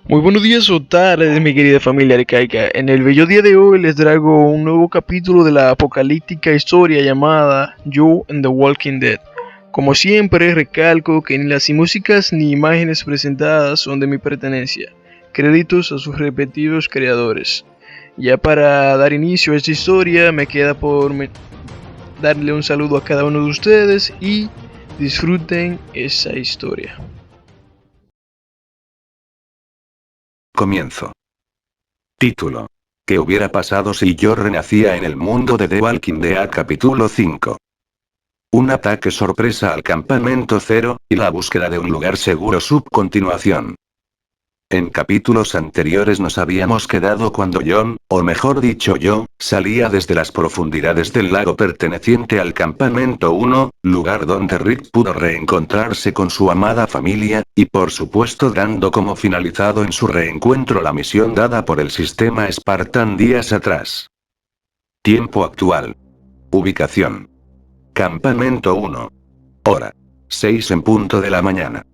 Muy buenos días o tardes, mi querida familia arcaica. En el bello día de hoy les traigo un nuevo capítulo de la apocalíptica historia llamada You and the Walking Dead. Como siempre, recalco que ni las músicas ni imágenes presentadas son de mi pertenencia. Créditos a sus respectivos creadores. Ya para dar inicio a esta historia, me queda por darle un saludo a cada uno de ustedes y disfruten esa historia. Comienzo. Título. ¿Qué hubiera pasado si yo renacía en el mundo de The Walking Dead capítulo 5? Un ataque sorpresa al campamento cero, y la búsqueda de un lugar seguro subcontinuación. En capítulos anteriores nos habíamos quedado cuando John, o mejor dicho yo, salía desde las profundidades del lago perteneciente al campamento 1, lugar donde Rick pudo reencontrarse con su amada familia, y por supuesto dando como finalizado en su reencuentro la misión dada por el sistema Spartan días atrás. Tiempo actual. Ubicación. Campamento 1. Hora. 6 en punto de la mañana.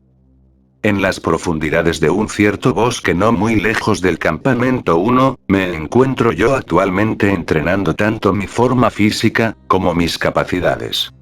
En las profundidades de un cierto bosque no muy lejos del campamento 1, me encuentro yo actualmente entrenando tanto mi forma física, como mis capacidades.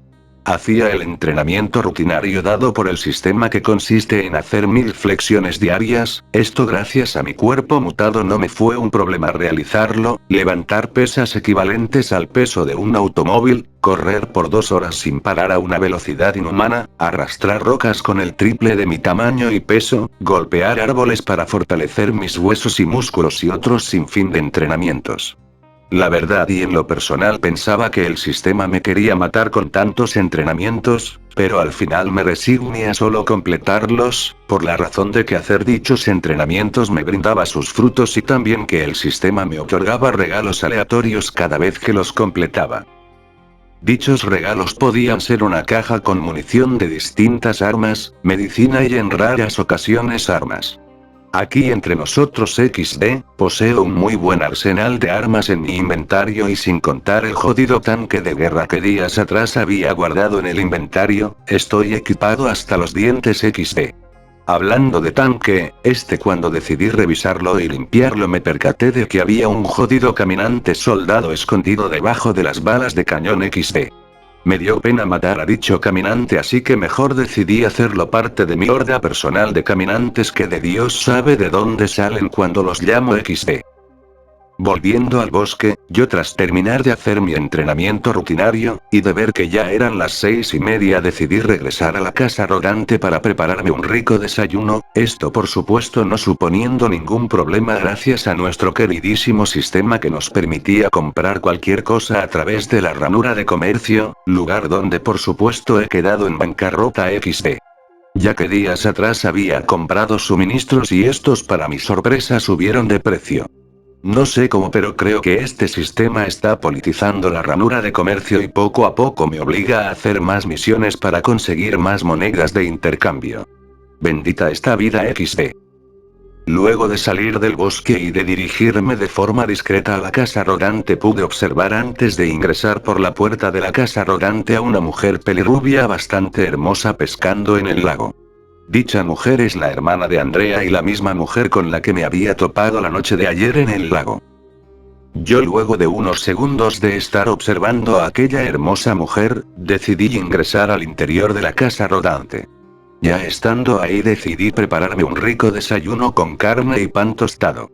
Hacía el entrenamiento rutinario dado por el sistema que consiste en hacer 1000 flexiones diarias, esto gracias a mi cuerpo mutado no me fue un problema realizarlo, levantar pesas equivalentes al peso de un automóvil, correr por 2 horas sin parar a una velocidad inhumana, arrastrar rocas con el triple de mi tamaño y peso, golpear árboles para fortalecer mis huesos y músculos y otros sinfín de entrenamientos. La verdad y en lo personal pensaba que el sistema me quería matar con tantos entrenamientos, pero al final me resigné a solo completarlos, por la razón de que hacer dichos entrenamientos me brindaba sus frutos y también que el sistema me otorgaba regalos aleatorios cada vez que los completaba. Dichos regalos podían ser una caja con munición de distintas armas, medicina y en raras ocasiones armas. Aquí entre nosotros XD, poseo un muy buen arsenal de armas en mi inventario y sin contar el jodido tanque de guerra que días atrás había guardado en el inventario, estoy equipado hasta los dientes XD. Hablando de tanque, cuando decidí revisarlo y limpiarlo me percaté de que había un jodido caminante soldado escondido debajo de las balas de cañón XD. Me dio pena matar a dicho caminante, así que mejor decidí hacerlo parte de mi horda personal de caminantes que de Dios sabe de dónde salen cuando los llamo XD. Volviendo al bosque, yo tras terminar de hacer mi entrenamiento rutinario, y de ver que ya eran las 6:30 decidí regresar a la casa rodante para prepararme un rico desayuno, esto por supuesto no suponiendo ningún problema gracias a nuestro queridísimo sistema que nos permitía comprar cualquier cosa a través de la ranura de comercio, lugar donde por supuesto he quedado en bancarrota XD. Ya que días atrás había comprado suministros y estos para mi sorpresa subieron de precio. No sé cómo, pero creo que este sistema está politizando la ranura de comercio y poco a poco me obliga a hacer más misiones para conseguir más monedas de intercambio. Bendita esta vida XD. Luego de salir del bosque y de dirigirme de forma discreta a la casa rodante pude observar antes de ingresar por la puerta de la casa rodante a una mujer pelirrubia bastante hermosa pescando en el lago. Dicha mujer es la hermana de Andrea y la misma mujer con la que me había topado la noche de ayer en el lago. Yo luego de unos segundos de estar observando a aquella hermosa mujer, decidí ingresar al interior de la casa rodante. Ya estando ahí decidí prepararme un rico desayuno con carne y pan tostado.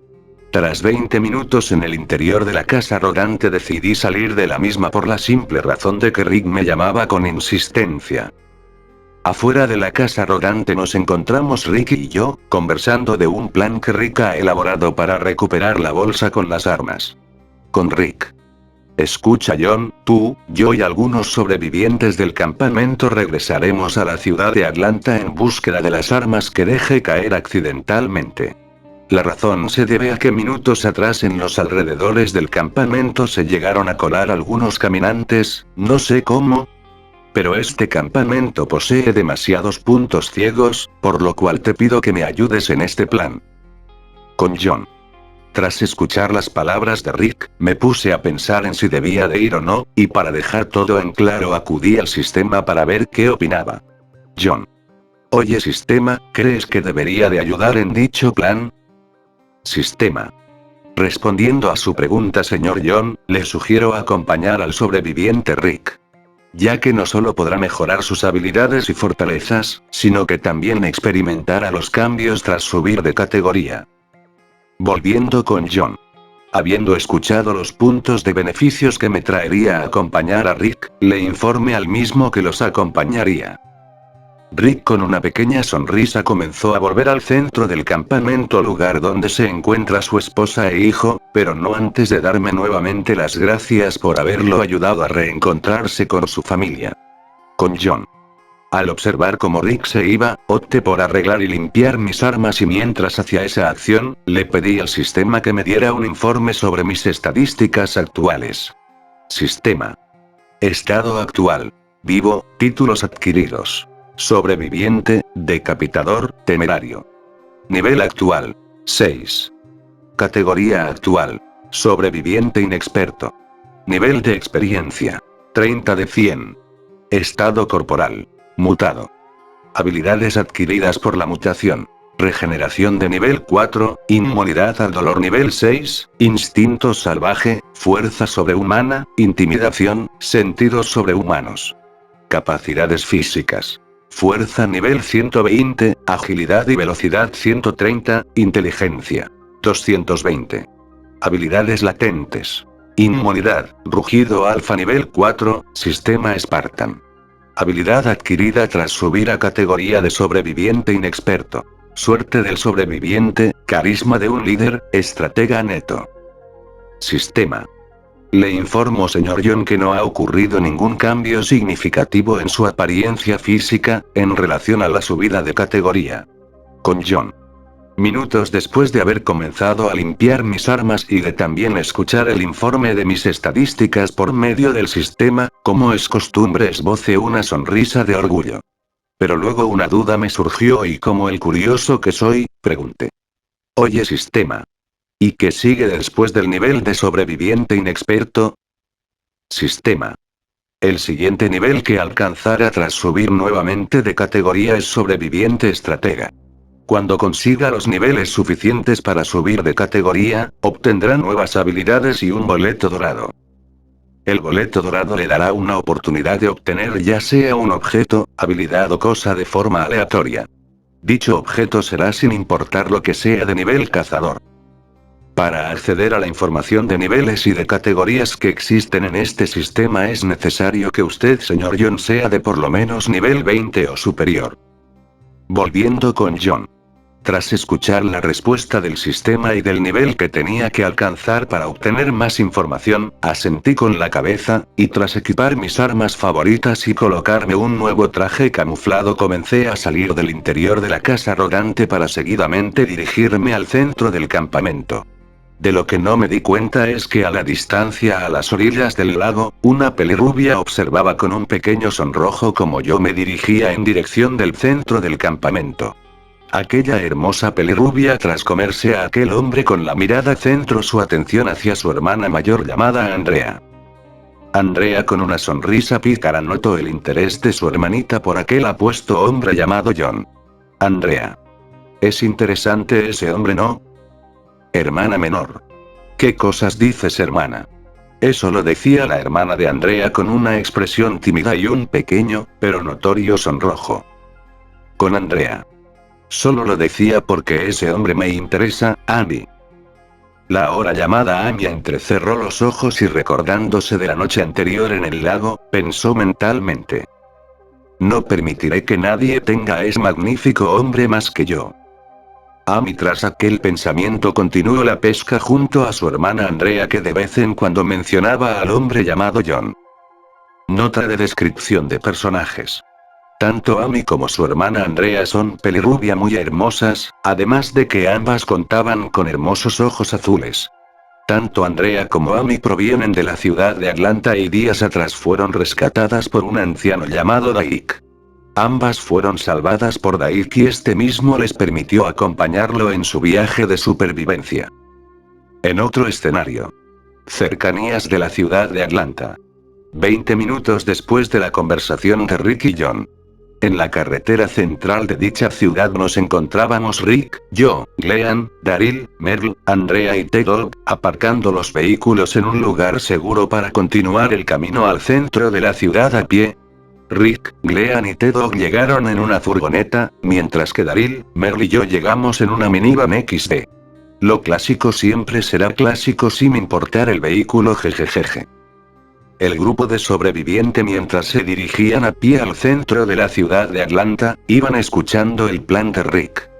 Tras 20 minutos en el interior de la casa rodante decidí salir de la misma por la simple razón de que Rick me llamaba con insistencia. Afuera de la casa rodante nos encontramos Rick y yo, conversando de un plan que Rick ha elaborado para recuperar la bolsa con las armas. Con Rick. Escucha John, tú, yo y algunos sobrevivientes del campamento regresaremos a la ciudad de Atlanta en búsqueda de las armas que dejé caer accidentalmente. La razón se debe a que minutos atrás en los alrededores del campamento se llegaron a colar algunos caminantes, no sé cómo, pero este campamento posee demasiados puntos ciegos, por lo cual te pido que me ayudes en este plan. Con John. Tras escuchar las palabras de Rick, me puse a pensar en si debía de ir o no, y para dejar todo en claro acudí al sistema para ver qué opinaba. John. Oye sistema, ¿crees que debería de ayudar en dicho plan? Sistema. Respondiendo a su pregunta, señor John, le sugiero acompañar al sobreviviente Rick. Ya que no solo podrá mejorar sus habilidades y fortalezas, sino que también experimentará los cambios tras subir de categoría. Volviendo con John. Habiendo escuchado los puntos de beneficios que me traería acompañar a Rick, le informé al mismo que los acompañaría. Rick con una pequeña sonrisa comenzó a volver al centro del campamento, lugar donde se encuentra su esposa e hijo, pero no antes de darme nuevamente las gracias por haberlo ayudado a reencontrarse con su familia. Con John. Al observar cómo Rick se iba, opté por arreglar y limpiar mis armas y mientras hacía esa acción, le pedí al sistema que me diera un informe sobre mis estadísticas actuales. Sistema. Estado actual. Vivo, títulos adquiridos. Sobreviviente, decapitador, temerario. Nivel actual. 6. Categoría actual. Sobreviviente inexperto. Nivel de experiencia. 30 de 100. Estado corporal. Mutado. Habilidades adquiridas por la mutación. Regeneración de nivel 4, inmunidad al dolor nivel 6, instinto salvaje, fuerza sobrehumana, intimidación, sentidos sobrehumanos. Capacidades físicas. Fuerza nivel 120, agilidad y velocidad 130, inteligencia 220. Habilidades latentes. Inmunidad, rugido alfa nivel 4, sistema Spartan. Habilidad adquirida tras subir a categoría de sobreviviente inexperto. Suerte del sobreviviente, carisma de un líder, estratega neto. Sistema. Le informo, señor John, que no ha ocurrido ningún cambio significativo en su apariencia física, en relación a la subida de categoría. Con John. Minutos después de haber comenzado a limpiar mis armas y de también escuchar el informe de mis estadísticas por medio del sistema, como es costumbre, esbocé una sonrisa de orgullo. Pero luego una duda me surgió y como el curioso que soy, pregunté. Oye, sistema. ¿Y qué sigue después del nivel de sobreviviente inexperto? Sistema. El siguiente nivel que alcanzará tras subir nuevamente de categoría es sobreviviente estratega. Cuando consiga los niveles suficientes para subir de categoría, obtendrá nuevas habilidades y un boleto dorado. El boleto dorado le dará una oportunidad de obtener ya sea un objeto, habilidad o cosa de forma aleatoria. Dicho objeto será sin importar lo que sea de nivel cazador. Para acceder a la información de niveles y de categorías que existen en este sistema es necesario que usted, señor John, sea de por lo menos nivel 20 o superior. Volviendo con John. Tras escuchar la respuesta del sistema y del nivel que tenía que alcanzar para obtener más información, asentí con la cabeza, y tras equipar mis armas favoritas y colocarme un nuevo traje camuflado comencé a salir del interior de la casa rodante para seguidamente dirigirme al centro del campamento. De lo que no me di cuenta es que a la distancia a las orillas del lago, una pelirrubia observaba con un pequeño sonrojo como yo me dirigía en dirección del centro del campamento. Aquella hermosa pelirrubia, tras comerse a aquel hombre con la mirada, centró su atención hacia su hermana mayor llamada Andrea. Andrea con una sonrisa pícara notó el interés de su hermanita por aquel apuesto hombre llamado John. Andrea. Es interesante ese hombre, ¿no? Hermana menor. ¿Qué cosas dices, hermana? Eso lo decía la hermana de Andrea con una expresión tímida y un pequeño, pero notorio sonrojo. Con Andrea. Solo lo decía porque ese hombre me interesa, Amy. La ahora llamada Amy entrecerró los ojos y recordándose de la noche anterior en el lago, pensó mentalmente. No permitiré que nadie tenga a ese magnífico hombre más que yo. Amy tras aquel pensamiento continuó la pesca junto a su hermana Andrea, que de vez en cuando mencionaba al hombre llamado John. Nota de descripción de personajes. Tanto Amy como su hermana Andrea son pelirrubia muy hermosas, además de que ambas contaban con hermosos ojos azules. Tanto Andrea como Amy provienen de la ciudad de Atlanta y días atrás fueron rescatadas por un anciano llamado Daik. Ambas fueron salvadas por Daik y este mismo les permitió acompañarlo en su viaje de supervivencia. En otro escenario. Cercanías de la ciudad de Atlanta. 20 minutos después de la conversación de Rick y John. En la carretera central de dicha ciudad nos encontrábamos Rick, yo, Glean, Daryl, Merle, Andrea y T-Dog, aparcando los vehículos en un lugar seguro para continuar el camino al centro de la ciudad a pie. Rick, Glean y T-Dog llegaron en una furgoneta, mientras que Daryl, Merle y yo llegamos en una minivan XD. Lo clásico siempre será clásico sin importar el vehículo, jejejeje. El grupo de sobreviviente, mientras se dirigían a pie al centro de la ciudad de Atlanta, iban escuchando el plan de Rick.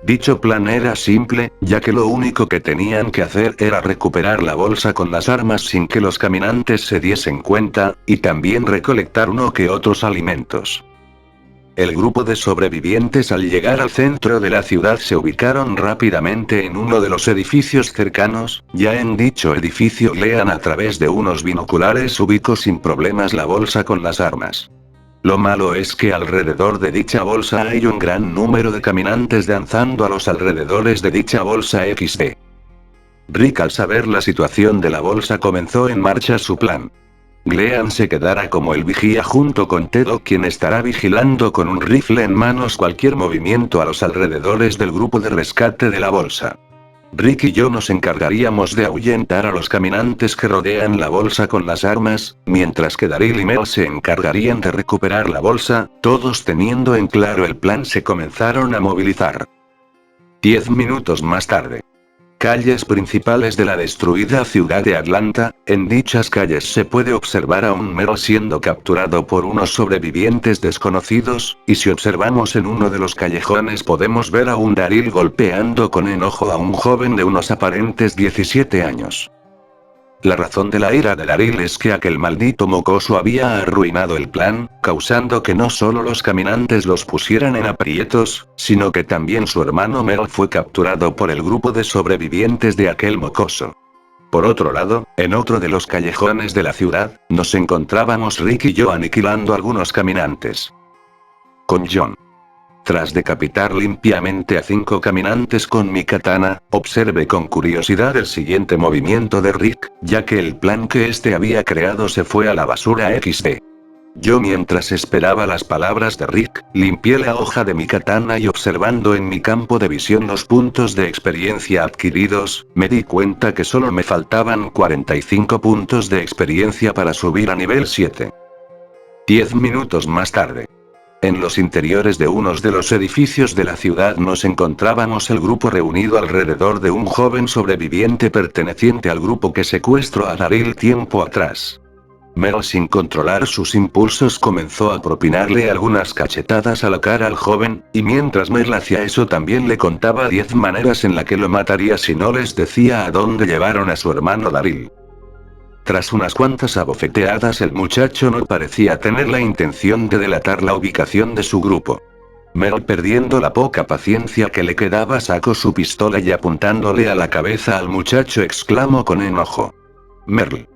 Dicho plan era simple, ya que lo único que tenían que hacer era recuperar la bolsa con las armas sin que los caminantes se diesen cuenta, y también recolectar uno que otros alimentos. El grupo de sobrevivientes al llegar al centro de la ciudad se ubicaron rápidamente en uno de los edificios cercanos. Ya en dicho edificio Glean a través de unos binoculares ubicó sin problemas la bolsa con las armas. Lo malo es que alrededor de dicha bolsa hay un gran número de caminantes danzando a los alrededores de dicha bolsa XD. Rick, al saber la situación de la bolsa, comenzó en marcha su plan. Glean se quedará como el vigía junto con T-Dog, quien estará vigilando con un rifle en manos cualquier movimiento a los alrededores del grupo de rescate de la bolsa. Rick y yo nos encargaríamos de ahuyentar a los caminantes que rodean la bolsa con las armas, mientras que Daryl y Mel se encargarían de recuperar la bolsa. Todos teniendo en claro el plan, se comenzaron a movilizar. 10 minutos más tarde. Calles principales de la destruida ciudad de Atlanta. En dichas calles se puede observar a un Merle siendo capturado por unos sobrevivientes desconocidos, y si observamos en uno de los callejones podemos ver a un Daryl golpeando con enojo a un joven de unos aparentes 17 años. La razón de la ira de Daryl es que aquel maldito mocoso había arruinado el plan, causando que no solo los caminantes los pusieran en aprietos, sino que también su hermano Merle fue capturado por el grupo de sobrevivientes de aquel mocoso. Por otro lado, en otro de los callejones de la ciudad, nos encontrábamos Rick y yo aniquilando algunos caminantes. Con John. Tras decapitar limpiamente a 5 caminantes con mi katana, observé con curiosidad el siguiente movimiento de Rick, ya que el plan que este había creado se fue a la basura XD. Yo, mientras esperaba las palabras de Rick, limpié la hoja de mi katana y, observando en mi campo de visión los puntos de experiencia adquiridos, me di cuenta que solo me faltaban 45 puntos de experiencia para subir a nivel 7. 10 minutos más tarde. En los interiores de unos de los edificios de la ciudad nos encontrábamos el grupo reunido alrededor de un joven sobreviviente perteneciente al grupo que secuestró a Daryl tiempo atrás. Merle, sin controlar sus impulsos, comenzó a propinarle algunas cachetadas a la cara al joven, y mientras Merle hacía eso también le contaba 10 maneras en la que lo mataría si no les decía a dónde llevaron a su hermano Daryl. Tras unas cuantas abofeteadas, el muchacho no parecía tener la intención de delatar la ubicación de su grupo. Merle, perdiendo la poca paciencia que le quedaba, sacó su pistola y, apuntándole a la cabeza al muchacho, exclamó con enojo: «Merle.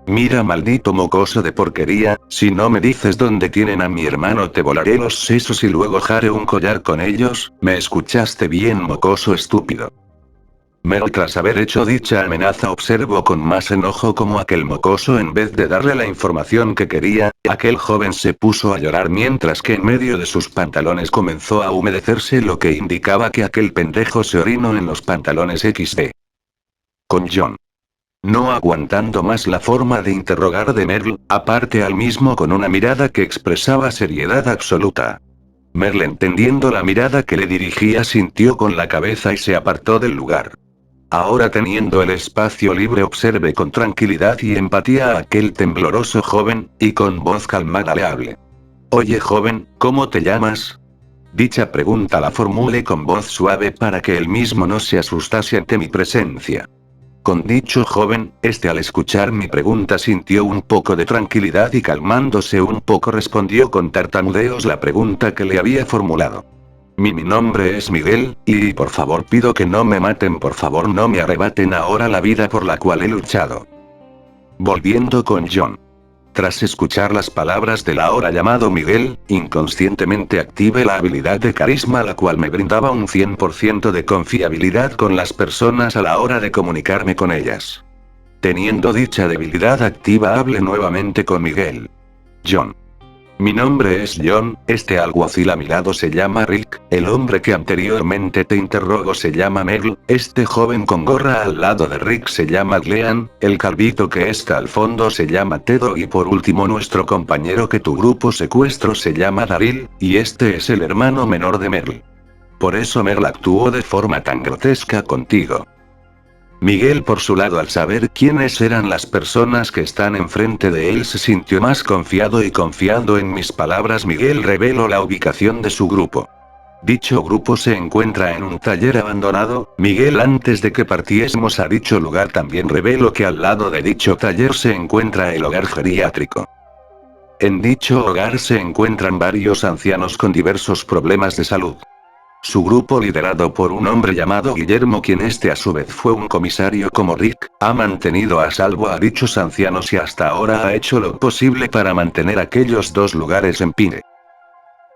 Mira, maldito mocoso de porquería, si no me dices dónde tienen a mi hermano te volaré los sesos y luego haré un collar con ellos. ¿Me escuchaste bien, mocoso estúpido?» Merle, tras haber hecho dicha amenaza, observó con más enojo como aquel mocoso, en vez de darle la información que quería, aquel joven se puso a llorar mientras que en medio de sus pantalones comenzó a humedecerse, lo que indicaba que aquel pendejo se orinó en los pantalones XD. Con John. No aguantando más la forma de interrogar de Merle, aparte al mismo con una mirada que expresaba seriedad absoluta. Merle, entendiendo la mirada que le dirigía, sintió con la cabeza y se apartó del lugar. Ahora, teniendo el espacio libre, observe con tranquilidad y empatía a aquel tembloroso joven, y con voz calmada le hablé. «Oye joven, ¿cómo te llamas?». Dicha pregunta la formulé con voz suave para que él mismo no se asustase ante mi presencia. Con dicho joven, este, al escuchar mi pregunta, sintió un poco de tranquilidad y, calmándose un poco, respondió con tartamudeos la pregunta que le había formulado. Mi nombre es Miguel, y por favor pido que no me maten, por favor no me arrebaten ahora la vida por la cual he luchado. Volviendo con John. Tras escuchar las palabras del ahora llamado Miguel, inconscientemente activé la habilidad de carisma, la cual me brindaba un 100% de confiabilidad con las personas a la hora de comunicarme con ellas. Teniendo dicha debilidad activa, hablé nuevamente con Miguel. John. Mi nombre es John, este alguacil a mi lado se llama Rick, el hombre que anteriormente te interrogó se llama Merle, este joven con gorra al lado de Rick se llama Glean, el calvito que está al fondo se llama Tedo y por último nuestro compañero que tu grupo secuestro se llama Daryl, y este es el hermano menor de Merle. Por eso Merle actuó de forma tan grotesca contigo. Miguel por su lado al saber quiénes eran las personas que están enfrente de él se sintió más confiado y confiando en mis palabras Miguel reveló la ubicación de su grupo. Dicho grupo se encuentra en un taller abandonado. Miguel antes de que partiésemos a dicho lugar también reveló que al lado de dicho taller se encuentra el hogar geriátrico. En dicho hogar se encuentran varios ancianos con diversos problemas de salud. Su grupo liderado por un hombre llamado Guillermo quien a su vez fue un comisario como Rick, ha mantenido a salvo a dichos ancianos y hasta ahora ha hecho lo posible para mantener aquellos dos lugares en pie.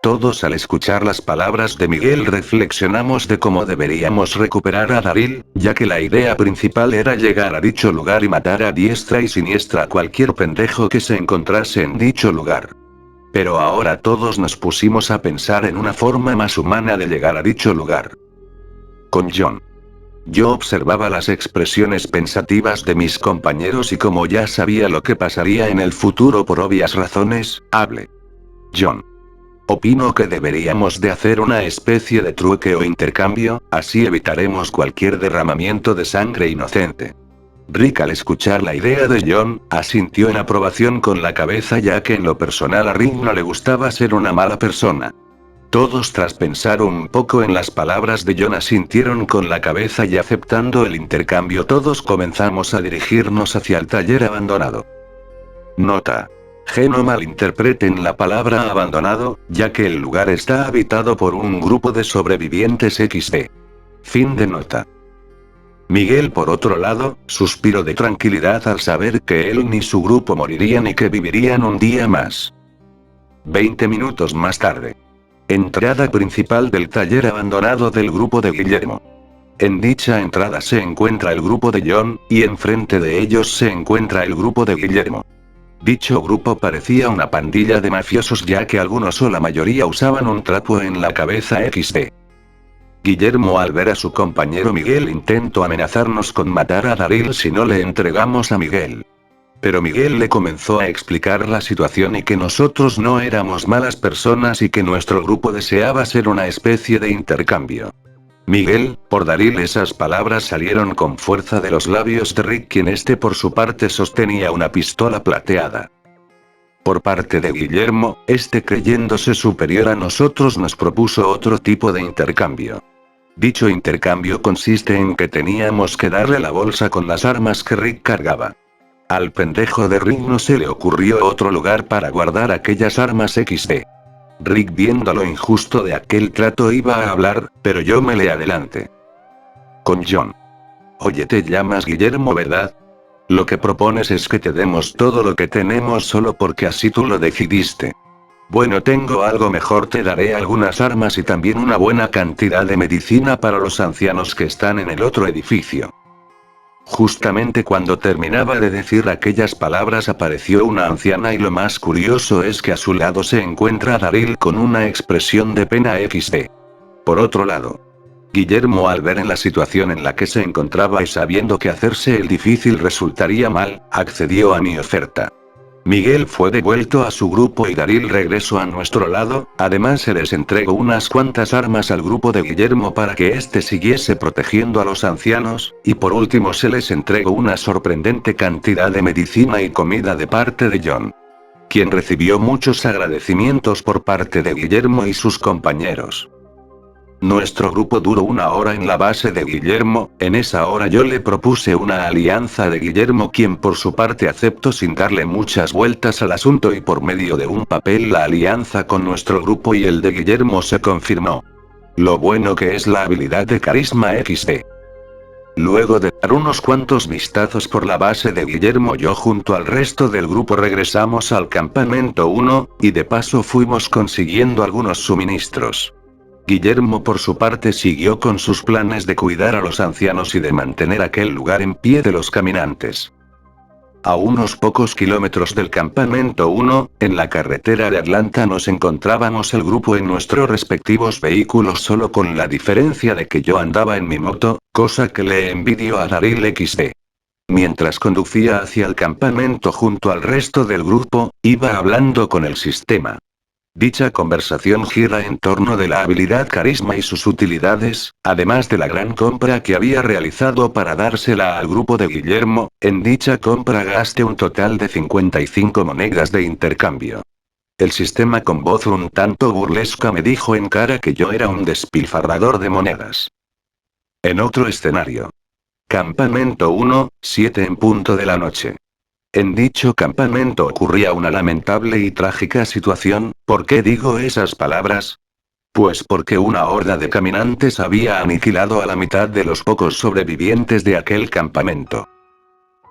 Todos al escuchar las palabras de Miguel reflexionamos de cómo deberíamos recuperar a Daryl, ya que la idea principal era llegar a dicho lugar y matar a diestra y siniestra a cualquier pendejo que se encontrase en dicho lugar. Pero ahora todos nos pusimos a pensar en una forma más humana de llegar a dicho lugar. Con John. Yo observaba las expresiones pensativas de mis compañeros y como ya sabía lo que pasaría en el futuro por obvias razones, hablé. John. Opino que deberíamos de hacer una especie de trueque o intercambio, así evitaremos cualquier derramamiento de sangre inocente. Rick al escuchar la idea de John, asintió en aprobación con la cabeza ya que en lo personal a Rick no le gustaba ser una mala persona. Todos tras pensar un poco en las palabras de John asintieron con la cabeza y aceptando el intercambio todos comenzamos a dirigirnos hacia el taller abandonado. Nota. G no malinterpreten la palabra abandonado, ya que el lugar está habitado por un grupo de sobrevivientes XD. Fin de nota. Miguel por otro lado, suspiró de tranquilidad al saber que él ni su grupo morirían y que vivirían un día más. 20 minutos más tarde. Entrada principal del taller abandonado del grupo de Guillermo. En dicha entrada se encuentra el grupo de John, y enfrente de ellos se encuentra el grupo de Guillermo. Dicho grupo parecía una pandilla de mafiosos ya que algunos o la mayoría usaban un trapo en la cabeza XD. Guillermo al ver a su compañero Miguel intentó amenazarnos con matar a Daryl si no le entregamos a Miguel. Pero Miguel le comenzó a explicar la situación y que nosotros no éramos malas personas y que nuestro grupo deseaba ser una especie de intercambio. Miguel, por Daryl esas palabras salieron con fuerza de los labios de Rick quien por su parte sostenía una pistola plateada. Por parte de Guillermo, creyéndose superior a nosotros nos propuso otro tipo de intercambio. Dicho intercambio consiste en que teníamos que darle la bolsa con las armas que Rick cargaba. Al pendejo de Rick no se le ocurrió otro lugar para guardar aquellas armas XD. Rick viendo lo injusto de aquel trato iba a hablar, pero yo me le adelanté. Con John. Oye, te llamas Guillermo, ¿verdad? Lo que propones es que te demos todo lo que tenemos solo porque así tú lo decidiste. Bueno, tengo algo mejor, te daré algunas armas y también una buena cantidad de medicina para los ancianos que están en el otro edificio. Justamente cuando terminaba de decir aquellas palabras apareció una anciana y lo más curioso es que a su lado se encuentra Daryl con una expresión de pena XD. Por otro lado, Guillermo al ver en la situación en la que se encontraba y sabiendo que hacerse el difícil resultaría mal, accedió a mi oferta. Miguel fue devuelto a su grupo y Daryl regresó a nuestro lado, además se les entregó unas cuantas armas al grupo de Guillermo para que siguiese protegiendo a los ancianos, y por último se les entregó una sorprendente cantidad de medicina y comida de parte de John, quien recibió muchos agradecimientos por parte de Guillermo y sus compañeros. Nuestro grupo duró 1 hora en la base de Guillermo, en esa hora yo le propuse una alianza de Guillermo quien por su parte aceptó sin darle muchas vueltas al asunto y por medio de un papel la alianza con nuestro grupo y el de Guillermo se confirmó. Lo bueno que es la habilidad de carisma XD. Luego de dar unos cuantos vistazos por la base de Guillermo yo junto al resto del grupo regresamos al campamento 1, y de paso fuimos consiguiendo algunos suministros. Guillermo por su parte siguió con sus planes de cuidar a los ancianos y de mantener aquel lugar en pie de los caminantes. A unos pocos kilómetros del campamento 1, en la carretera de Atlanta nos encontrábamos el grupo en nuestros respectivos vehículos solo con la diferencia de que yo andaba en mi moto, cosa que le envidio a Daryl XD. Mientras conducía hacia el campamento junto al resto del grupo, iba hablando con el sistema. Dicha conversación gira en torno de la habilidad carisma y sus utilidades, además de la gran compra que había realizado para dársela al grupo de Guillermo. En dicha compra gasté un total de 55 monedas de intercambio. El sistema con voz un tanto burlesca me dijo en cara que yo era un despilfarrador de monedas. En otro escenario. Campamento 1, 7 en punto de la noche. En dicho campamento ocurría una lamentable y trágica situación. ¿Por qué digo esas palabras? Pues porque una horda de caminantes había aniquilado a la mitad de los pocos sobrevivientes de aquel campamento.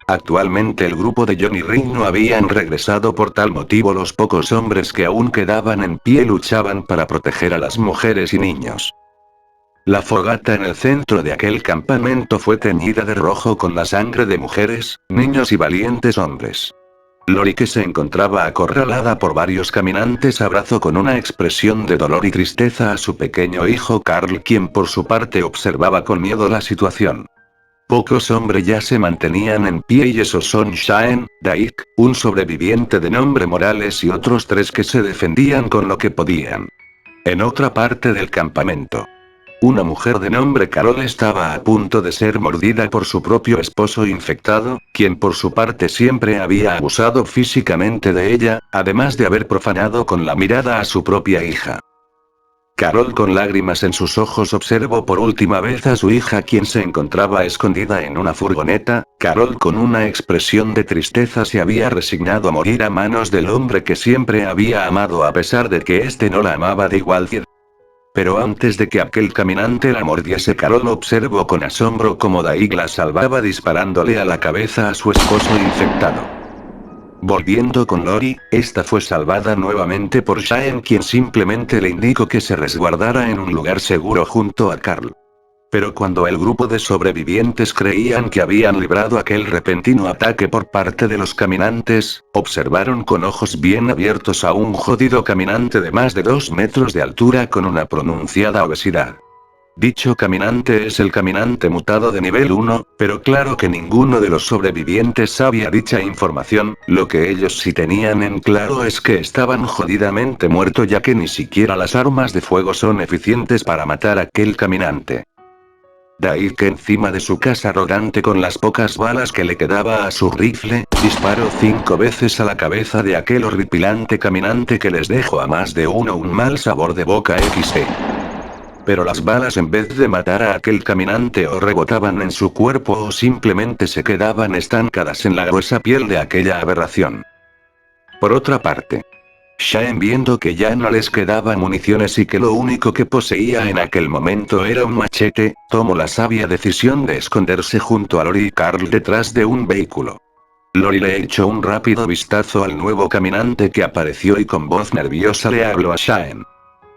Actualmente el grupo de John y Rick no habían regresado, por tal motivo los pocos hombres que aún quedaban en pie luchaban para proteger a las mujeres y niños. La fogata en el centro de aquel campamento fue teñida de rojo con la sangre de mujeres, niños y valientes hombres. Lori, que se encontraba acorralada por varios caminantes, abrazó con una expresión de dolor y tristeza a su pequeño hijo Carl, quien por su parte observaba con miedo la situación. Pocos hombres ya se mantenían en pie y esos son Shane, Daik, un sobreviviente de nombre Morales y otros 3 que se defendían con lo que podían. En otra parte del campamento, una mujer de nombre Carol estaba a punto de ser mordida por su propio esposo infectado, quien por su parte siempre había abusado físicamente de ella, además de haber profanado con la mirada a su propia hija. Carol, con lágrimas en sus ojos, observó por última vez a su hija, quien se encontraba escondida en una furgoneta. Carol, con una expresión de tristeza, se había resignado a morir a manos del hombre que siempre había amado, a pesar de que éste no la amaba de igual forma. Pero antes de que aquel caminante la mordiese, Carol observó con asombro cómo Daik la salvaba disparándole a la cabeza a su esposo infectado. Volviendo con Lori, esta fue salvada nuevamente por Shane, quien simplemente le indicó que se resguardara en un lugar seguro junto a Carl. Pero cuando el grupo de sobrevivientes creían que habían librado aquel repentino ataque por parte de los caminantes, observaron con ojos bien abiertos a un jodido caminante de más de 2 metros de altura con una pronunciada obesidad. Dicho caminante es el caminante mutado de nivel 1, pero claro que ninguno de los sobrevivientes sabía dicha información. Lo que ellos sí tenían en claro es que estaban jodidamente muertos, ya que ni siquiera las armas de fuego son eficientes para matar a aquel caminante. Daik, encima de su casa arrogante con las pocas balas que le quedaba a su rifle, disparó 5 veces a la cabeza de aquel horripilante caminante, que les dejó a más de uno un mal sabor de boca XD. Pero las balas, en vez de matar a aquel caminante, o rebotaban en su cuerpo o simplemente se quedaban estancadas en la gruesa piel de aquella aberración. Por otra parte, Shane, viendo que ya no les quedaba municiones y que lo único que poseía en aquel momento era un machete, tomó la sabia decisión de esconderse junto a Lori y Carl detrás de un vehículo. Lori le echó un rápido vistazo al nuevo caminante que apareció y con voz nerviosa le habló a Shane.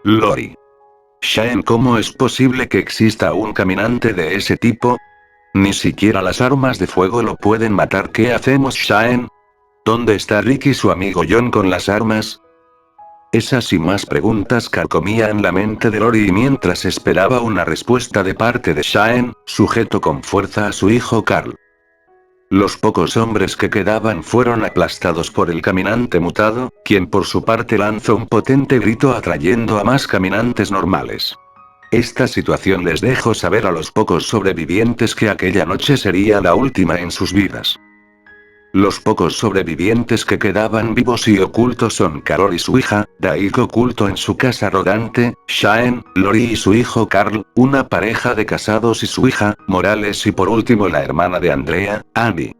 Lori. Shane, ¿cómo es posible que exista un caminante de ese tipo? Ni siquiera las armas de fuego lo pueden matar. ¿Qué hacemos, Shane? ¿Dónde está Rick y su amigo John con las armas? Esas y más preguntas carcomían la mente de Lori, y mientras esperaba una respuesta de parte de Shane, sujetó con fuerza a su hijo Carl. Los pocos hombres que quedaban fueron aplastados por el caminante mutado, quien por su parte lanzó un potente grito atrayendo a más caminantes normales. Esta situación les dejó saber a los pocos sobrevivientes que aquella noche sería la última en sus vidas. Los pocos sobrevivientes que quedaban vivos y ocultos son Carol y su hija, Daik oculto en su casa arrogante, Shane, Lori y su hijo Carl, una pareja de casados y su hija, Morales, y por último la hermana de Andrea, Abby.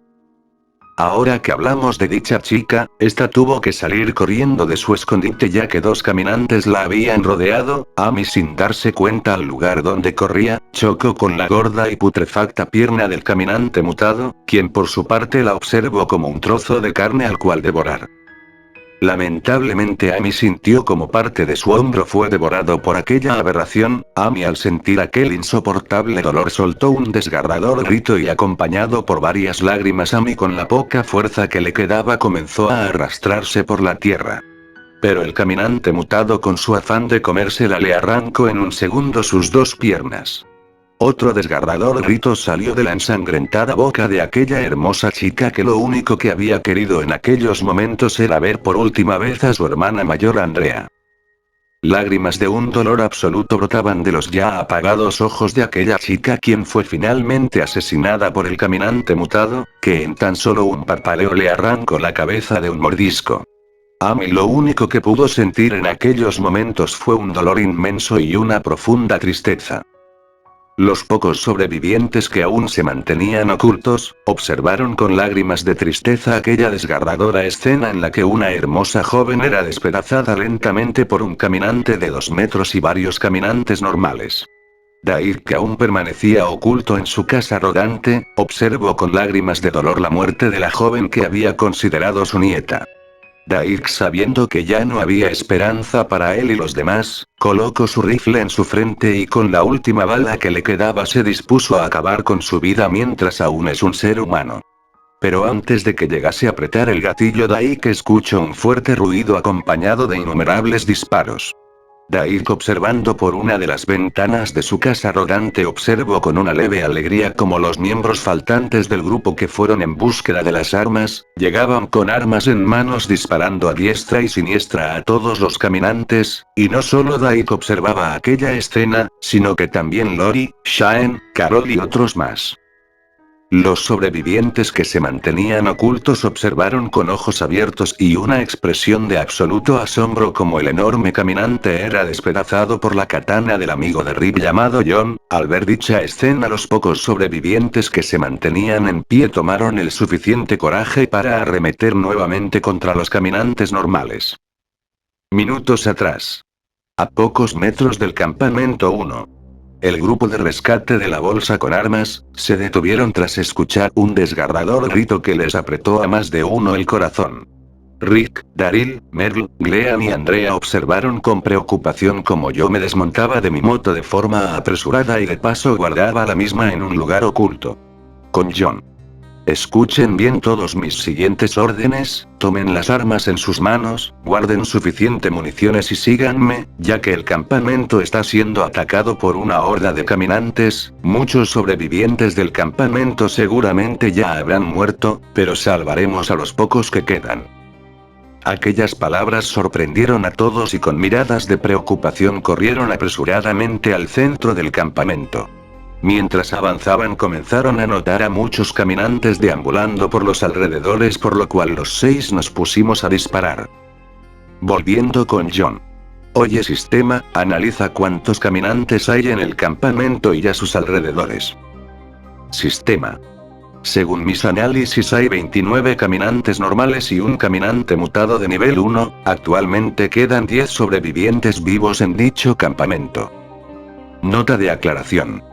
Ahora que hablamos de dicha chica, esta tuvo que salir corriendo de su escondite ya que 2 caminantes la habían rodeado. Amy, sin darse cuenta al lugar donde corría, chocó con la gorda y putrefacta pierna del caminante mutado, quien por su parte la observó como un trozo de carne al cual devorar. Lamentablemente Amy sintió como parte de su hombro fue devorado por aquella aberración. Amy, al sentir aquel insoportable dolor, soltó un desgarrador grito y, acompañado por varias lágrimas, Amy, con la poca fuerza que le quedaba, comenzó a arrastrarse por la tierra. Pero el caminante mutado, con su afán de comérsela, le arrancó en un segundo sus dos piernas. Otro desgarrador grito salió de la ensangrentada boca de aquella hermosa chica, que lo único que había querido en aquellos momentos era ver por última vez a su hermana mayor, Andrea. Lágrimas de un dolor absoluto brotaban de los ya apagados ojos de aquella chica, quien fue finalmente asesinada por el caminante mutado, que en tan solo un parpadeo le arrancó la cabeza de un mordisco. Amy lo único que pudo sentir en aquellos momentos fue un dolor inmenso y una profunda tristeza. Los pocos sobrevivientes que aún se mantenían ocultos, observaron con lágrimas de tristeza aquella desgarradora escena en la que una hermosa joven era despedazada lentamente por un caminante de 2 metros y varios caminantes normales. Dair, que aún permanecía oculto en su casa rodante, observó con lágrimas de dolor la muerte de la joven que había considerado su nieta. Dair, sabiendo que ya no había esperanza para él y los demás, colocó su rifle en su frente y con la última bala que le quedaba se dispuso a acabar con su vida mientras aún es un ser humano. Pero antes de que llegase a apretar el gatillo, Daik escuchó un fuerte ruido acompañado de innumerables disparos. Daik, observando por una de las ventanas de su casa rodante, observó con una leve alegría como los miembros faltantes del grupo que fueron en búsqueda de las armas, llegaban con armas en manos disparando a diestra y siniestra a todos los caminantes, y no solo Daik observaba aquella escena, sino que también Lori, Shane, Carol y otros más. Los sobrevivientes que se mantenían ocultos observaron con ojos abiertos y una expresión de absoluto asombro como el enorme caminante era despedazado por la katana del amigo de Rick llamado John. Al ver dicha escena, los pocos sobrevivientes que se mantenían en pie tomaron el suficiente coraje para arremeter nuevamente contra los caminantes normales. Minutos atrás. A pocos metros del campamento 1. El grupo de rescate de la bolsa con armas, se detuvieron tras escuchar un desgarrador grito que les apretó a más de uno el corazón. Rick, Daryl, Merle, Glean y Andrea observaron con preocupación cómo yo me desmontaba de mi moto de forma apresurada y de paso guardaba la misma en un lugar oculto. Con John. Escuchen bien todos mis siguientes órdenes, tomen las armas en sus manos, guarden suficiente municiones y síganme, ya que el campamento está siendo atacado por una horda de caminantes. Muchos sobrevivientes del campamento seguramente ya habrán muerto, pero salvaremos a los pocos que quedan. Aquellas palabras sorprendieron a todos y con miradas de preocupación corrieron apresuradamente al centro del campamento. Mientras avanzaban comenzaron a notar a muchos caminantes deambulando por los alrededores, por lo cual los 6 nos pusimos a disparar. Volviendo con John. Oye sistema, analiza cuántos caminantes hay en el campamento y a sus alrededores. Sistema. Según mis análisis hay 29 caminantes normales y un caminante mutado de nivel 1, actualmente quedan 10 sobrevivientes vivos en dicho campamento. Nota de aclaración.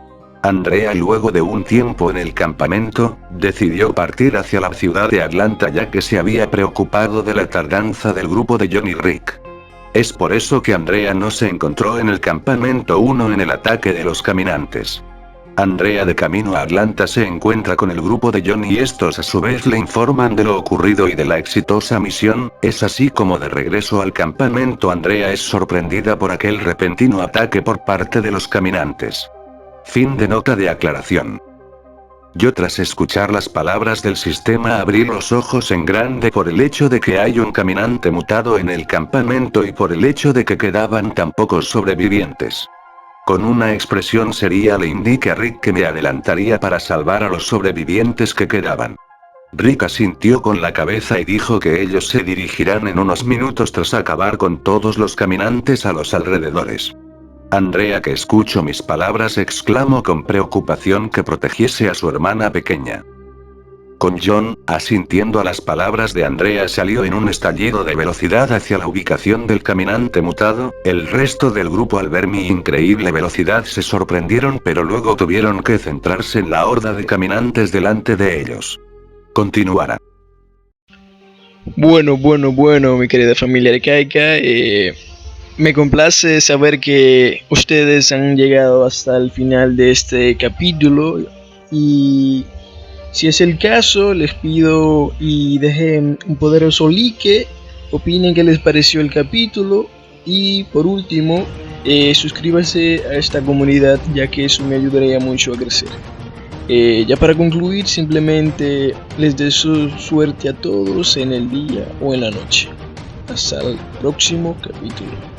Andrea, luego de un tiempo en el campamento, decidió partir hacia la ciudad de Atlanta ya que se había preocupado de la tardanza del grupo de John y Rick. Es por eso que Andrea no se encontró en el campamento 1 en el ataque de los caminantes. Andrea, de camino a Atlanta, se encuentra con el grupo de John y estos a su vez le informan de lo ocurrido y de la exitosa misión. Es así como de regreso al campamento Andrea es sorprendida por aquel repentino ataque por parte de los caminantes. Fin de nota de aclaración. Yo, tras escuchar las palabras del sistema, abrí los ojos en grande por el hecho de que hay un caminante mutado en el campamento y por el hecho de que quedaban tan pocos sobrevivientes. Con una expresión seria le indiqué a Rick que me adelantaría para salvar a los sobrevivientes que quedaban. Rick asintió con la cabeza y dijo que ellos se dirigirán en unos minutos tras acabar con todos los caminantes a los alrededores. Andrea, que escuchó mis palabras, exclamó con preocupación que protegiese a su hermana pequeña. Con John, asintiendo a las palabras de Andrea, salió en un estallido de velocidad hacia la ubicación del caminante mutado. El resto del grupo, al ver mi increíble velocidad, se sorprendieron, pero luego tuvieron que centrarse en la horda de caminantes delante de ellos. Continuará. Bueno, mi querida familia arcaica. Me complace saber que ustedes han llegado hasta el final de este capítulo. Y si es el caso, les pido y dejen un poderoso like, opinen qué les pareció el capítulo. Y por último, suscríbanse a esta comunidad, ya que eso me ayudaría mucho a crecer. Ya para concluir, simplemente les deseo suerte a todos en el día o en la noche. Hasta el próximo capítulo.